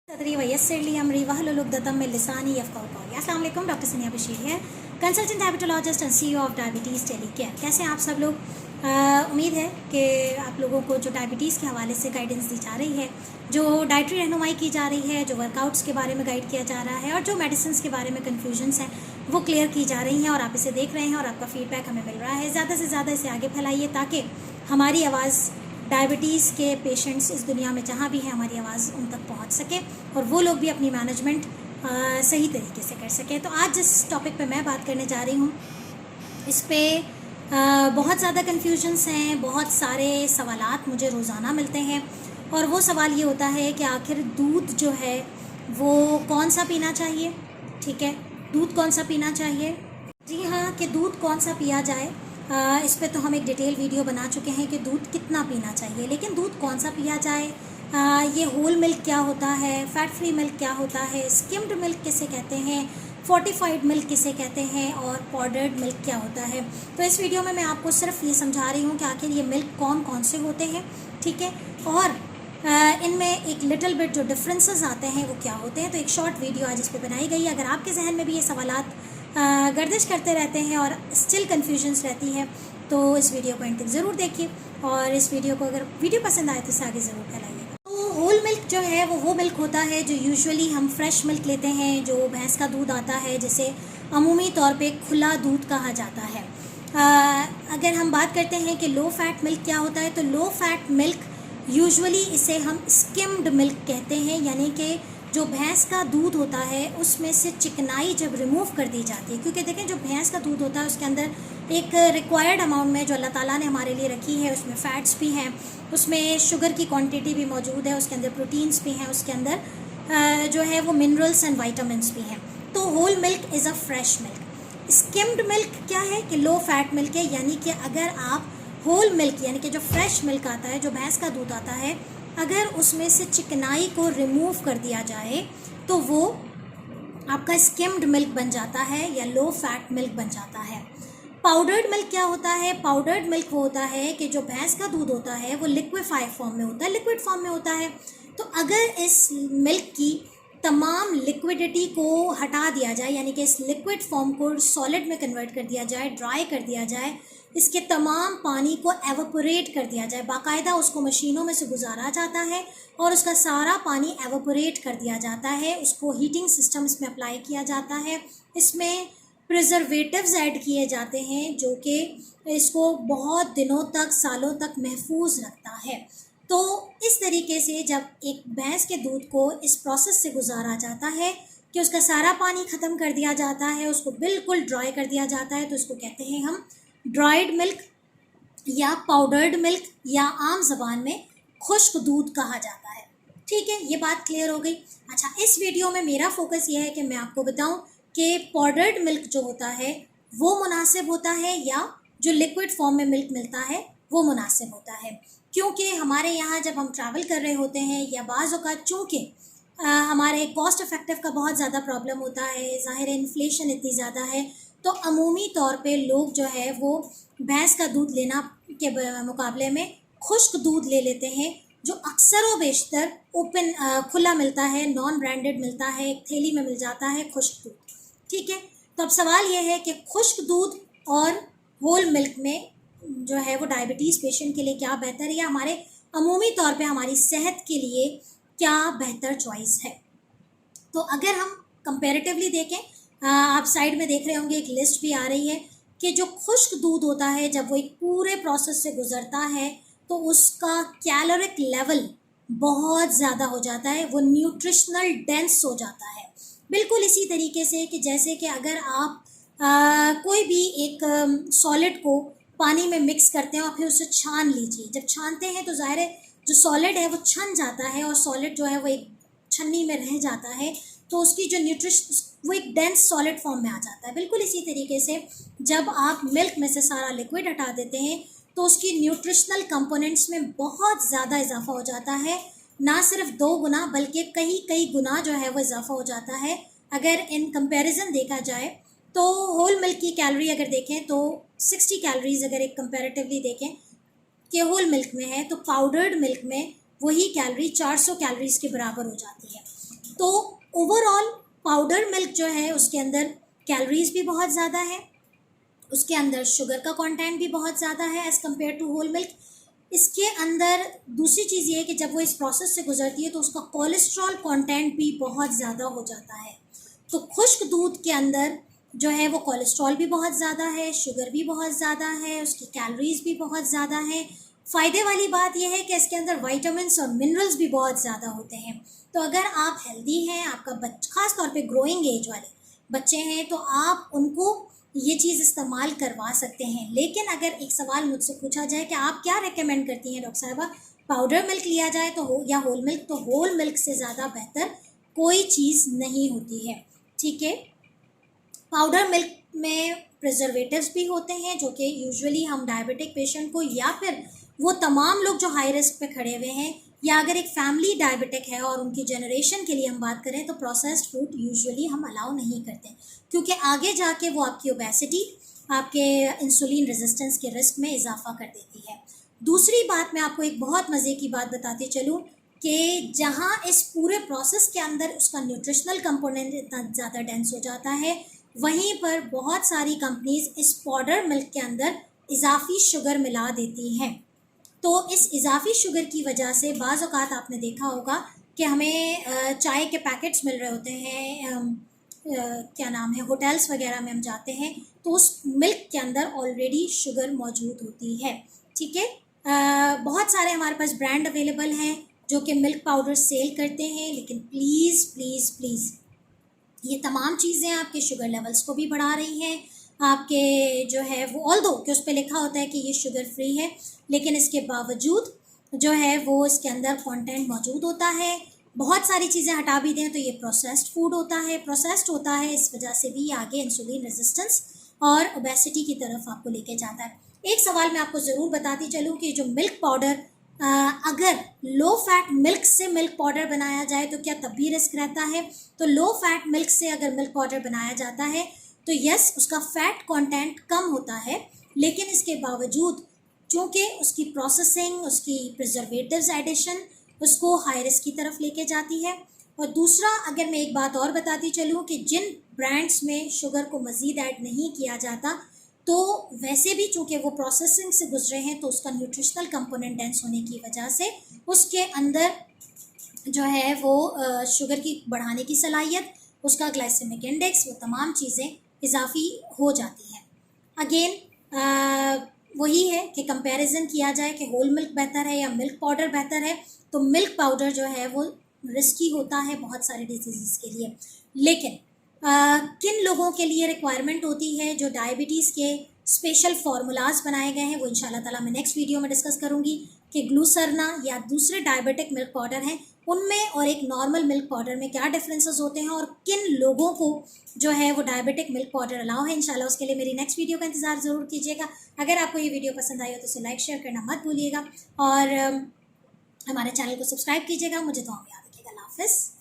सदरी वयस्सरली अमरी वहलुल उक़दतम मिन लिसानी यफ़क़हू क़ौली। अस्सलाम वालेकुम, डॉक्टर सनिया बशीर है, consultant diabetologist and CEO of diabetes टेलीकेयर। कैसे हैं आप सब लोग? उम्मीद है कि आप लोगों को जो डायबिटीज़ के हवाले से गाइडेंस दी जा रही है, जो डाइटरी रहनुमाई की जा रही है, जो वर्कआउट्स के बारे में गाइड किया जा रहा है और जो मेडिसिन के बारे में कन्फ्यूजन्स हैं वो क्लियर की जा रही हैं और आप इसे देख रहे हैं और आपका फीडबैक हमें मिल रहा है। ज़्यादा से ज़्यादा इसे आगे फैलाइए ताकि हमारी आवाज़ डायबिटीज़ के पेशेंट्स इस दुनिया में जहाँ भी हैं, हमारी आवाज़ उन तक पहुँच सके और वो लोग भी अपनी मैनेजमेंट सही तरीके से कर सकें। तो आज जिस टॉपिक पे मैं बात करने जा रही हूँ, इस पे बहुत ज़्यादा कन्फ्यूजन्स हैं, बहुत सारे सवालात मुझे रोज़ाना मिलते हैं और वो सवाल ये होता है कि आखिर दूध जो है वो कौन सा पीना चाहिए। ठीक है, दूध कौन सा पीना चाहिए? जी हाँ, कि दूध कौन सा पिया जाए, इस पे तो हम एक डिटेल वीडियो बना चुके हैं कि दूध कितना पीना चाहिए, लेकिन दूध कौन सा पिया जाए, ये होल मिल्क क्या होता है, फैट फ्री मिल्क क्या होता है, स्किम्ड मिल्क किसे कहते हैं, फोर्टिफाइड मिल्क किसे कहते हैं और पाउडर्ड मिल्क क्या होता है। तो इस वीडियो में मैं आपको सिर्फ ये समझा रही हूँ कि आखिर ये मिल्क कौन कौन से होते हैं, ठीक है, और इनमें एक लिटिल बिट जो डिफरेंसेस आते हैं वो क्या होते हैं। तो एक शॉर्ट वीडियो आज इस पर बनाई गई है। अगर आपके जहन में भी ये सवालात गर्दिश करते रहते हैं और स्टिल कन्फ्यूजन्स रहती है तो इस वीडियो को एंड तक ज़रूर देखिए और इस वीडियो को अगर वीडियो पसंद आए तो इसे आगे ज़रूर फैलाइएगा। तो होल मिल्क जो है वो मिल्क होता है जो यूजुअली हम फ्रेश मिल्क लेते हैं, जो भैंस का दूध आता है जिसे अमूमी तौर पे खुला दूध कहा जाता है। अगर हम बात करते हैं कि लो फैट मिल्क क्या होता है, तो लो फैट मिल्क यूजुअली इसे हम स्किम्ड मिल्क कहते हैं, यानी कि जो भैंस का दूध होता है उसमें से चिकनाई जब रिमूव कर दी जाती है, क्योंकि देखें जो भैंस का दूध होता है उसके अंदर एक रिक्वायर्ड अमाउंट में जो अल्लाह ताला ने हमारे लिए रखी है, उसमें फ़ैट्स भी हैं, उसमें शुगर की क्वांटिटी भी मौजूद है, उसके अंदर प्रोटीन्स भी हैं, उसके अंदर जो है वो मिनरल्स एंड वाइटामिन्स भी हैं। तो whole milk is a fresh milk. Skimmed milk क्या है कि लो फैट मिल्क है, यानी कि अगर आप होल मिल्क यानी कि जो फ्रेश मिल्क आता है, जो भैंस का दूध आता है, अगर उसमें से चिकनाई को रिमूव कर दिया जाए तो वो आपका स्किम्ड मिल्क बन जाता है या लो फैट मिल्क बन जाता है। पाउडर्ड मिल्क क्या होता है? पाउडर्ड मिल्क वो होता है कि जो भैंस का दूध होता है वो लिक्विफाइड फॉर्म में होता है, लिक्विड फॉर्म में होता है। तो अगर इस मिल्क की तमाम लिक्विडिटी को हटा दिया जाए, यानी कि इस लिक्विड फॉर्म को सॉलिड में कन्वर्ट कर दिया जाए, ड्राई कर दिया जाए, इसके तमाम पानी को एवोपोरेट कर दिया जाए, बाकायदा उसको मशीनों में से गुजारा जाता है और उसका सारा पानी एवोपोरेट कर दिया जाता है, उसको हीटिंग सिस्टम इसमें अप्लाई किया जाता है, इसमें प्रिजर्वेटिव्स ऐड किए जाते हैं जो कि इसको बहुत दिनों तक, सालों तक महफूज रखता है। तो इस तरीके से जब एक भैंस के दूध को इस प्रोसेस से गुजारा जाता है कि उसका सारा पानी ख़त्म कर दिया जाता है, उसको बिल्कुल ड्राई कर दिया जाता है, तो इसको कहते हैं हम ड्राइड मिल्क या पाउडर्ड मिल्क या आम ज़बान में खुश्क दूध कहा जाता है। ठीक है, ये बात क्लियर हो गई। अच्छा, इस वीडियो में मेरा फोकस ये है कि मैं आपको बताऊं कि पाउडर्ड मिल्क जो होता है वो मुनासिब होता है या जो लिक्विड फॉर्म में मिल्क मिलता है वो मुनासिब होता है, क्योंकि हमारे यहाँ जब हम ट्रैवल कर रहे होते हैं या बाज़ औक़ात चूँकि हमारे कॉस्ट इफ़ेक्टिव का बहुत ज़्यादा प्रॉब्लम होता है, ज़ाहिर है इन्फ्लेशन इतनी ज़्यादा है, तो अमूमी तौर पे लोग जो है वो भैंस का दूध लेना के मुकाबले में खुश्क दूध ले लेते हैं, जो अक्सर व बेशतर ओपन खुला मिलता है, नॉन ब्रांडेड मिलता है, एक थैली में मिल जाता है खुश्क दूध। ठीक है, तो अब सवाल ये है कि खुश्क दूध और होल मिल्क में जो है वो डायबिटीज़ पेशेंट के लिए क्या बेहतर है या हमारे अमूमी तौर पे हमारी सेहत के लिए क्या बेहतर चॉइस है। तो अगर हम कंपैरेटिवली देखें, आप साइड में देख रहे होंगे एक लिस्ट भी आ रही है कि जो खुश्क दूध होता है जब वो एक पूरे प्रोसेस से गुजरता है तो उसका कैलोरिक लेवल बहुत ज़्यादा हो जाता है, वो न्यूट्रिशनल डेंस हो जाता है। बिल्कुल इसी तरीके से कि जैसे कि अगर आप कोई भी एक सॉलिड को पानी में मिक्स करते हैं और फिर उसे छान लीजिए, जब छानते हैं तो ज़ाहिर है जो सॉलिड है वो छन जाता है और सॉलिड जो है वो एक छन्नी में रह जाता है, तो उसकी जो न्यूट्रिशन वो एक डेंस सॉलिड फॉर्म में आ जाता है। बिल्कुल इसी तरीके से जब आप मिल्क में से सारा लिक्विड हटा देते हैं तो उसकी न्यूट्रिशनल कंपोनेंट्स में बहुत ज़्यादा इजाफा हो जाता है, ना सिर्फ 2 गुना बल्कि कई गुना जो है वो इजाफा हो जाता है। अगर इन कंपैरिजन देखा जाए तो होल मिल्क की कैलोरी अगर देखें तो 60 कैलोरीज अगर एक कंपैरेटिवली देखें कि होल मिल्क में है, तो पाउडर्ड मिल्क में वही कैलोरी 400 कैलोरीज के बराबर हो जाती है। तो ओवरऑल पाउडर मिल्क जो है उसके अंदर कैलोरीज भी बहुत ज़्यादा है, उसके अंदर शुगर का कंटेंट भी बहुत ज़्यादा है as compared to whole milk. इसके अंदर दूसरी चीज़ ये है कि जब वो इस प्रोसेस से गुजरती है तो उसका कोलेस्ट्रॉल कंटेंट भी बहुत ज़्यादा हो जाता है। तो खुश्क दूध के अंदर जो है वो कोलेस्ट्रॉल भी बहुत ज़्यादा है, शुगर भी बहुत ज़्यादा है, उसकी कैलोरीज भी बहुत ज़्यादा है। फ़ायदे वाली बात यह है कि इसके अंदर विटामिन्स और मिनरल्स भी बहुत ज़्यादा होते हैं। तो अगर आप हेल्दी हैं, आपका ख़ास तौर पे ग्रोइंग एज वाले बच्चे हैं, तो आप उनको ये चीज़ इस्तेमाल करवा सकते हैं। लेकिन अगर एक सवाल मुझसे पूछा जाए कि आप क्या रेकमेंड करती हैं डॉक्टर साहिबा, पाउडर मिल्क लिया जाए तो या होल मिल्क, तो होल मिल्क से ज़्यादा बेहतर कोई चीज़ नहीं होती है। ठीक है, पाउडर मिल्क में प्रिजर्वेटिव्स भी होते हैं जो कि यूजुअली हम डायबिटिक पेशेंट को या फिर वो तमाम लोग जो हाई रिस्क पे खड़े हुए हैं, या अगर एक फैमिली डायबिटिक है और उनकी जनरेशन के लिए हम बात करें तो प्रोसेस्ड फूड यूजुअली हम अलाउ नहीं करते, क्योंकि आगे जाके वो आपकी ओबेसिटी, आपके इंसुलिन रेजिस्टेंस के रिस्क में इजाफा कर देती है। दूसरी बात, मैं आपको एक बहुत मज़े की बात बताती चलूँ कि जहाँ इस पूरे प्रोसेस के अंदर उसका न्यूट्रिशनल कंपोनेंट इतना ज़्यादा डेंस हो जाता है, वहीं पर बहुत सारी कंपनीज इस पाउडर मिल्क के अंदर इजाफी शुगर मिला देती हैं। तो इस इजाफी शुगर की वजह से बाज़ औक़ात आपने देखा होगा कि हमें चाय के पैकेट्स मिल रहे होते हैं, क्या नाम है, होटल्स वगैरह में हम जाते हैं तो उस मिल्क के अंदर ऑलरेडी शुगर मौजूद होती है। ठीक है, बहुत सारे हमारे पास ब्रांड अवेलेबल हैं जो कि मिल्क पाउडर सेल करते हैं, लेकिन प्लीज़ प्लीज़ प्लीज़ ये तमाम चीज़ें आपके शुगर लेवल्स को भी बढ़ा रही हैं। आपके जो है वो ऑल्दो कि उस पर लिखा होता है कि ये शुगर फ्री है, लेकिन इसके बावजूद जो है वो इसके अंदर कंटेंट मौजूद होता है। बहुत सारी चीज़ें हटा भी दें तो ये प्रोसेस्ड फूड होता है, प्रोसेस्ड होता है, इस वजह से भी आगे इंसुलिन रेजिस्टेंस और ओबेसिटी की तरफ आपको लेके जाता है। एक सवाल मैं आपको ज़रूर बताती चलूँ कि जो मिल्क पाउडर, अगर लो फैट मिल्क से मिल्क पाउडर बनाया जाए तो क्या तब भी रिस्क रहता है? तो लो फैट मिल्क से अगर मिल्क पाउडर बनाया जाता है तो यस, उसका फैट कंटेंट कम होता है, लेकिन इसके बावजूद चूँकि उसकी प्रोसेसिंग, उसकी प्रिजर्वेटिव्स एडिशन उसको हाई रिस्क की तरफ लेके जाती है। और दूसरा, अगर मैं एक बात और बताती चलूँ कि जिन ब्रांड्स में शुगर को मज़ीद ऐड नहीं किया जाता, तो वैसे भी चूँकि वो प्रोसेसिंग से गुजरे हैं तो उसका न्यूट्रिशनल कंपोनेंट डेंस होने की वजह से उसके अंदर जो है वो शुगर की बढ़ाने की सलाहियत, उसका ग्लाइसेमिक इंडेक्स, वो तमाम चीज़ें इजाफी हो जाती हैं। अगेन वही है कि कंपैरिजन किया जाए कि होल मिल्क बेहतर है या मिल्क पाउडर बेहतर है, तो मिल्क पाउडर जो है वो रिस्की होता है बहुत सारे डिजीज़ के लिए। लेकिन किन लोगों के लिए रिक्वायरमेंट होती है, जो डायबिटीज़ के स्पेशल फार्मूलाज बनाए गए हैं, वो इंशाल्लाह ताला मैं नेक्स्ट वीडियो में डिस्कस करूंगी कि ग्लूसरना या दूसरे डायबिटिक मिल्क पाउडर हैं, उनमें और एक नॉर्मल मिल्क पाउडर में क्या डिफरेंसेस होते हैं और किन लोगों को जो है वो डायबिटिक मिल्क पाउडर अलाउ है। इंशाल्लाह उसके लिए मेरी नेक्स्ट वीडियो का इंतज़ार ज़रूर कीजिएगा। अगर आपको ये वीडियो पसंद आई हो तो इसे लाइक शेयर करना मत भूलिएगा और हमारे चैनल को सब्सक्राइब कीजिएगा। मुझे तो याद रखिएगा। अल्लाह हाफ़िज़।